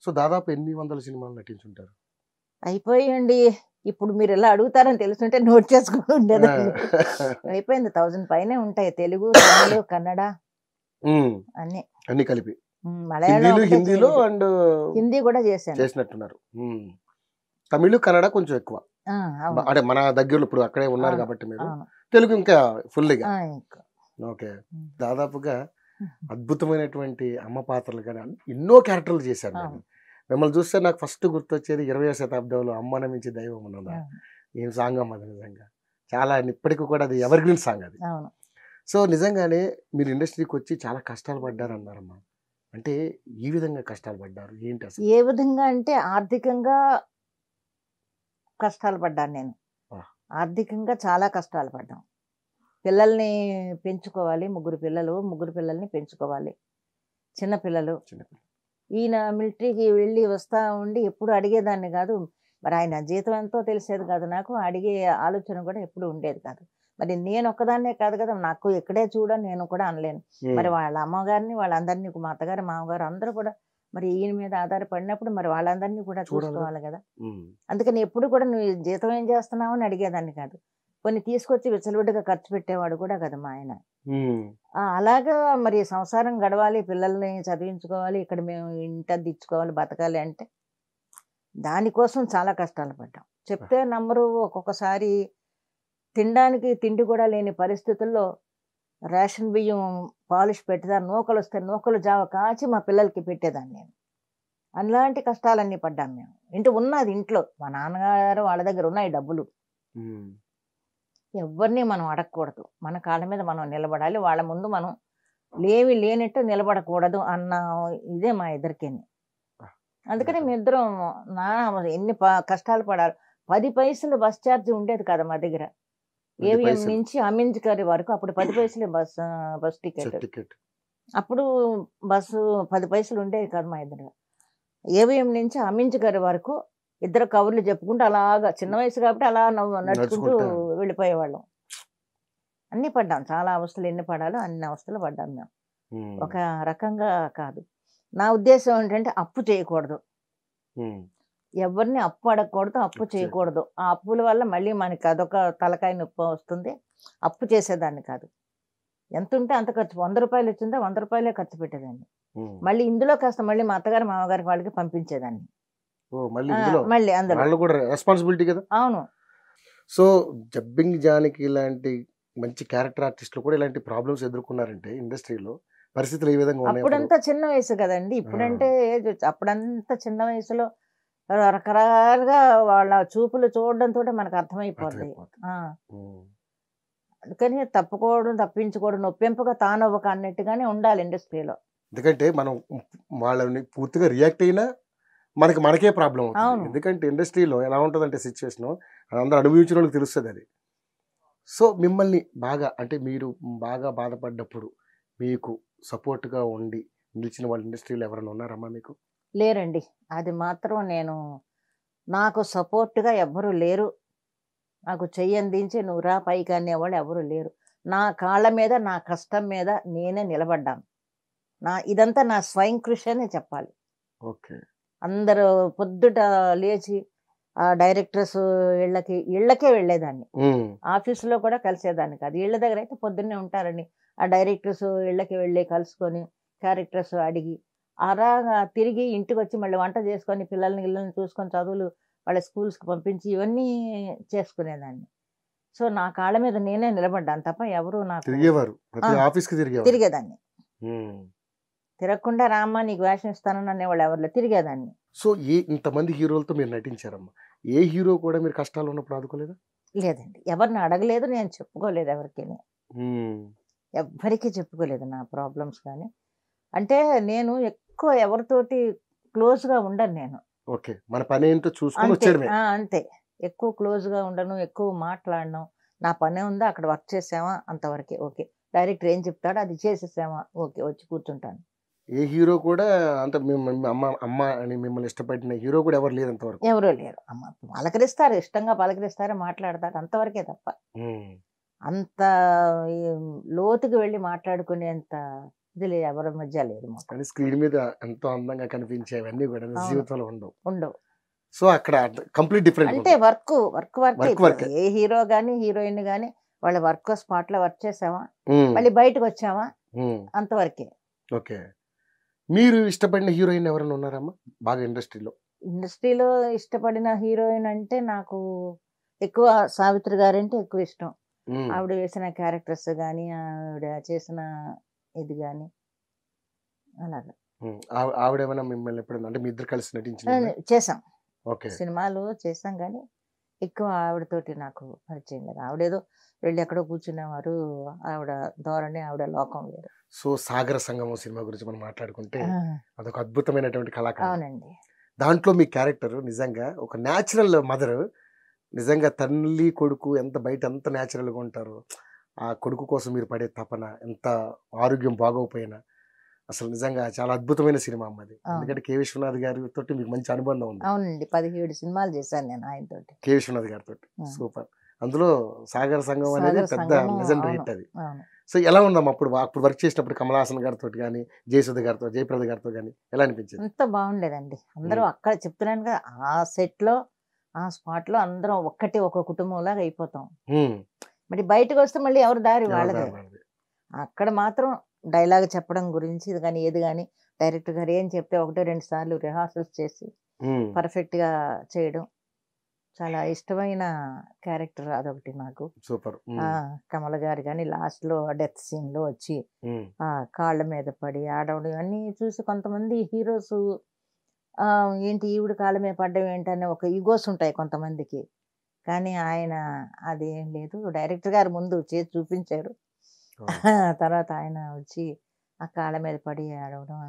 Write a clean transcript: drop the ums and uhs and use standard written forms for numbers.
So దాదాపు ఎన్ని వందల సినిమాలు నటించుంటారు? అయిపోయండి. ఇప్పుడు మీరు ఇలా అడుగుతారని తెలుసుంటే నోట్ చేసుకొని ఆ. ఉండేదాన్ని. అయిపోయింది. 1000 పైనే ఉంటాయి. తెలుగు, తమిళ్, కన్నడ ఉమ్, అన్నీ. అన్ని కలిపి మలయాళం ఒకటే హిందీలో చేయలేదు. అండ్ హిందీ కూడా చేశాను. చేసినట్టున్నారు. తమిళ్ కన్నడ కొంచెం ఎక్కువ. అవును అంటే మన దగ్గరలో ఇప్పుడు అక్కడే ఉన్నారు అవును కాబట్టి మీరు అవును తెలుగు ఇంకా ఫుల్గా. ఇంకా. ఓకే. ఉమ్. దాదాపుగా అద్భుతమైనటువంటి అమ్మ పాత్రలు కానీ ఎన్నో క్యారెక్టర్లు చేశారు మీరు. అవును మిమ్మల్ని చూస్తే నాకు ఫస్ట్ గుర్తొచ్చేది 20వ శతాబ్దంలో అమ్మన మించి దైవం ఉన్నదా. అవును ఏం సాంగ్ అమ్మ అది నిజంగా. చాలా ఇప్పటికీ కూడా అది ఎవర్ గ్రీన్ సాంగ్ అది. అవును. సో నిజంగానే మీరు ఇండస్ట్రీకి వచ్చి చాలా కష్టాలు పడ్డారు అన్నారమ్మా. అంటే ఈ విధంగా కష్టాలు పడ్డారు ఏంటి అసలు? ఏ విధంగా అంటే ఆర్థికంగా కష్టాలు పడ్డాను నేను. ఆ. ఆర్థికంగా చాలా కష్టాలు పడ్డాం. పిల్లల్ని పెంచుకోవాలి. ముగ్గురు పిల్లల్ని పెంచుకోవాలి. చిన్న పిల్లలు. చిన్నపిల్ల. ఈయన మిలిటరీకి వెళ్ళి వస్తా ఉండి ఎప్పుడు అడిగేదాన్ని కాదు. మరి ఆయన జీతం ఎంతో తెలిసేది కాదు నాకు. అడిగే ఆలోచన కూడా ఎప్పుడు ఉండేది కాదు. మరి నేను ఒక్కదాన్నే కాదు కదా, నాకు ఇక్కడే చూడని నేను కూడా అనలేను. మరి వాళ్ళ అమ్మగారిని వాళ్ళందరినీ, మా అత్తగారు మామగారు అందరూ కూడా మరి ఈయన మీద ఆధారపడినప్పుడు మరి వాళ్ళందరినీ కూడా చూడాలి. చూసుకోవాలి కదా. ఉమ్. అందుకని ఎప్పుడు కూడా నువ్వు జీతం ఏం చేస్తున్నావు అని అడిగేదాన్ని కాదు. కొన్ని తీసుకొచ్చి విచ్చలవిడిగా ఖర్చు పెట్టేవాడు కూడా కదా మా ఆయన. ఉమ్. అలాగా మరి సంసారం గడవాలి, పిల్లల్ని చదివించుకోవాలి, ఇక్కడ మేము ఇంటది ఇచ్చుకోవాలి, బతకాలి అంటే దానికోసం చాలా కష్టాలు పడ్డాం. చెప్తే నమ్మరు. ఒక్కొక్కసారి తినడానికి తిండి కూడా లేని పరిస్థితుల్లో రేషన్ బియ్యం పాలిష్ పెట్టేదా, నూకలు వస్తే నూకలు జావ కాచి మా పిల్లలకి పెట్టేదాన్ని నేను. అలాంటి కష్టాలన్నీ పడ్డాం మేము. ఉన్నది ఇంట్లో మా నాన్నగారు వాళ్ళ దగ్గర ఉన్నాయి డబ్బులు. ఉమ్. ఎవరిని మనం అడగకూడదు. మన కాళ్ళ మీద మనం నిలబడాలి. వాళ్ళ ముందు మనం లేనట్టు నిలబడకూడదు అన్న ఇదే మా ఇద్దరికేని. అందుకని మీ ఇద్దరం ఎన్ని కష్టాలు పడాలి. 10 పైసలు బస్ ఛార్జ్ ఉండేది కదా మా దగ్గర. 10 ఏవిఎం పైసలు నుంచి అమింజ్కరి వరకు అప్పుడు 10 పైసలే బస్ టికెట్. టికెట్. అప్పుడు బస్సు 10 పైసలు ఉండేది కాదు మా ఇద్దరు. ఏవిఎం నుంచి అమింజ్కరి వరకు ఇద్దరు కబుర్లు చెప్పుకుంటూ అలాగా, చిన్న వయసు కాబట్టి అలా నడుచుకుంటూ నడుచుకుంటా. వెళ్ళిపోయేవాళ్ళం. అన్ని పడ్డాం. చాలా అవస్థలు ఎన్ని పడాలో అన్ని అవస్థలు పడ్డాం మేము. ఉమ్. ఒక రకంగా కాదు. నా ఉద్దేశం ఏంటంటే అప్పు చేయకూడదు. ఉమ్. ఎవరిని అప్పు అడగకూడదు, అప్పు చేయకూడదు. ఆ అప్పుల వల్ల మళ్ళీ మనకి అదొక తలకాయ నొప్పి వస్తుంది. అప్పు చేసేదాన్ని కాదు. ఎంత ఉంటే అంత ఖర్చు. 100 రూపాయలు వచ్చిందా 100 రూపాయలే ఖర్చు పెట్టేదాన్ని. ఉమ్. మళ్ళీ ఇందులో కాస్త మళ్ళీ మా అత్తగారు మామగారికి వాళ్ళకి పంపించేదాన్ని. ఓ మళ్ళీ ఇందులో మళ్ళీ అందులో. వాళ్ళు కూడా రెస్పాన్సిబిలిటీ కదా. అవును. సో జబ్బింగ్ జానకి ఇలాంటి మంచి క్యారెక్టర్ ఆర్టిస్టులు కూడా ఇలాంటి ప్రాబ్లమ్స్ ఎదుర్కొన్నారంటే ఇండస్ట్రీలో పరిస్థితులు ఏ విధంగా ఉన్నాయి? అప్పుడంతా చిన్న వయసు కదండి. ఇప్పుడంటే అప్పుడంతా చిన్న వయసులో రకరకాలుగా వాళ్ళ చూపులు చూడడంతో మనకు అర్థమైపోద్ది. అందుకని తప్పించుకోవడం నొప్పింపుగా తానవ్వక అన్నట్టుగానే ఉండాలి ఇండస్ట్రీలో. ఎందుకంటే మనం వాళ్ళని పూర్తిగా రియాక్ట్ అయినా మనకే ప్రాబ్లం అవుతుంది. ఎందుకంటే ఇండస్ట్రీలో ఎలా ఉంటుందంటే సిచ్యువేషన్ అందరూ అనుభవించిన వాళ్ళకి తెలుస్తుంది అది. సో మిమ్మల్ని బాగా అంటే మీరు బాగా బాధపడ్డప్పుడు మీకు సపోర్ట్గా ఉండి నిలిచిన వాళ్ళ ఇండస్ట్రీలో ఎవరైనా ఉన్నారమ్మా మీకు? లేరండి. అది మాత్రం నాకు సపోర్ట్గా ఎవ్వరూ లేరు. నాకు చెయ్యందించి నువ్వు రా పైకి అనేవాళ్ళు ఎవరు లేరు. నా కాళ్ళ మీద నా కష్టం మీద నేనే నిలబడ్డాను. ఇదంతా నా స్వయం కృషి అనే చెప్పాలి. ఓకే. అందరూ పొద్దుట లేచి ఆ డైరెక్టర్స్ ఇళ్ళకే వెళ్ళేదాన్ని. ఆఫీసులో కూడా కలిసేదాన్ని కాదు. ఇళ్ళ దగ్గర అయితే పొద్దున్నే ఉంటారని ఆ డైరెక్టర్స్ ఇళ్ళకి వెళ్ళి కలుసుకొని క్యారెక్టర్స్ అడిగి అలాగా తిరిగి ఇంటికి వచ్చి మళ్ళీ వంట చేసుకొని పిల్లల్ని చూసుకొని చదువులు వాళ్ళ స్కూల్స్కి పంపించి ఇవన్నీ చేసుకునేదాన్ని. సో నా కాళ్ళ మీద నేనే నిలబడ్డాను తప్ప ఎవరు నాకు తిరిగేదాన్ని. తిరగకుండా రామ్మా నీకు వేషం ఇస్తానని అనేవాళ్ళు ఎవరిలో తిరిగేదాన్ని. సో ఇంతమంది హీరోలతో మీరు నటించారమ్మా. ఏ హీరో కూడా మీరు కష్టాలు ఉన్నప్పుడు ఆదుకోలేదా? లేదండి. ఎవరిని అడగలేదు, నేను చెప్పుకోలేదు ఎవరికి. ఎవ్వరికీ చెప్పుకోలేదు నా ప్రాబ్లమ్స్. కానీ అంటే నేను ఎక్కువ ఎవరితోటి క్లోజ్గా ఉండను నేను. ఓకే. మన పని ఏంటో చూసుకొని వచ్చేయడమే. అంతే. ఎక్కువ క్లోజ్గా ఉండను, ఎక్కువ మాట్లాడను. నా పనే ఉందా అక్కడ వర్క్ చేసామా అంతవరకే. ఓకే. డైరెక్టర్ ఏం చెప్తాడో అది చేసేసామా ఓకే, వచ్చి కూర్చుంటాను. ఏ హీరో కూడా అంత అమ్మ అని మిమ్మల్ని ఇష్టపడిన హీరో కూడా ఎవరు లేరు అంతవరకు? ఎవరూ లేరు. అమ్మ పలకరిస్తారు, ఇష్టంగా పలకరిస్తారు, మాట్లాడతారు, అంతవరకే తప్ప అంత లోతుకి వెళ్ళి మాట్లాడుకునేంత ఇది ఎవరి మధ్య లేదు మాకు. కానీ స్క్రీన్ మీద ఎంతో అందంగా కనిపించేవన్నీ కూడా నిజ అవును. జీవితంలో ఉండవు. ఉండవు. సో అక్కడ కంప్లీట్ డిఫరెంట్ అంటే work work work work work ఏ హీరో గానీ హీరోయిన్ గానీ వాళ్ళ వర్క్ స్పాట్ లో వర్క్ చేసామా, మళ్ళీ బయటకు వచ్చామా, అంతవరకే. ఓకే. మీరు ఇష్టపడిన హీరోయిన్ ఎవరైనా ఉన్నారమ్మా బాగా ఇండస్ట్రీలో? ఇండస్ట్రీలో ఇష్టపడిన హీరోయిన్ అంటే నాకు ఎక్కువ సావిత్రి గారంటే ఎక్కువ ఇష్టం. ఆవిడ వేసిన క్యారెక్టర్స్ కానీ ఆవిడ చేసిన ఇది కానీ అలాగా ఆవిడేమైనా మిమ్మల్ని ఎప్పుడైనా అంటే మీ ఇద్దరు కలిసి నటించిన? చేసాం, ఓకే. సినిమాలు చేసాం, కానీ ఎక్కువ ఆవిడతోటి నాకు పరిచయం లేదు. ఆవిడేదో వెళ్ళి ఎక్కడో కూర్చునేవారు, ఆవిడ ధోరణి ఆవిడ లోకం వేరు. సో సాగర సంగమం సినిమా గురించి మనం మాట్లాడుకుంటే అదొక అద్భుతమైనటువంటి కళాకారం. అవునండి. దాంట్లో మీ క్యారెక్టర్ నిజంగా ఒక న్యాచురల్ మదర్. నిజంగా తల్లి కొడుకు ఎంత బయట ఎంత న్యాచురల్గా ఉంటారు. ఆ కొడుకు కోసం మీరు పడే తపన, ఎంత ఆరోగ్యం బాగోకపోయినా అసలు నిజంగా చాలా అద్భుతమైన సినిమా అమ్మది. ఎందుకంటే కె విశ్వనాథ్ గారితో మీకు మంచి అనుబంధం ఉంది. అవునండి, 17 సినిమాలు చేశాను నేను ఆయనతోటి, కె విశ్వనాథ్ గారితో. సూపర్. అందులో సాగర సంఘం అనేది పెద్ద లెజెండరీ హిట్ అది. సో ఎలా ఉందమ్మా అప్పుడు అప్పుడు వర్క్ చేసినప్పుడు కమల్ హాసన్ గారితో కానీ, జయసుధ గారితో, జయప్రద గారితో కానీ ఎలా అనిపించింది? అంత బాగుండేదండి. అందరూ అక్కడ చెప్తున్నాను కదా, ఆ సెట్ లో ఆ స్పాట్ లో అందరం ఒక్కటి ఒక కుటుంబంలాగా అయిపోతాం. మరి బయటకు వస్తే మళ్ళీ ఎవరి దారి వాళ్ళదే. అక్కడ మాత్రం డైలాగ్ చెప్పడం గురించి ఇది కానీ ఏది కానీ డైరెక్టర్ గారు ఏం చెప్తే 1-2 సార్లు రిహార్సల్స్ చేసి పర్ఫెక్ట్ గా చేయడం చాలా ఇష్టమైన క్యారెక్టర్ అదొకటి నాకు. సూపర్. కమల గారు కానీ లాస్ట్ లో డెత్ సీన్ లో వచ్చి ఆ కాళ్ళ మీద పడి ఆడవడం ఇవన్నీ చూసి కొంతమంది హీరోస్ ఏంటి ఈవిడ కాళ్ళ మీద పడ్డం ఏంటనే ఒక ఈగోస్ ఉంటాయి కొంతమందికి. కానీ ఆయన అదేం లేదు, డైరెక్టర్ గారు ముందు చేసి చూపించారు, తర్వాత ఆయన వచ్చి ఆ కాళ్ళ మీద పడి ఆడవడం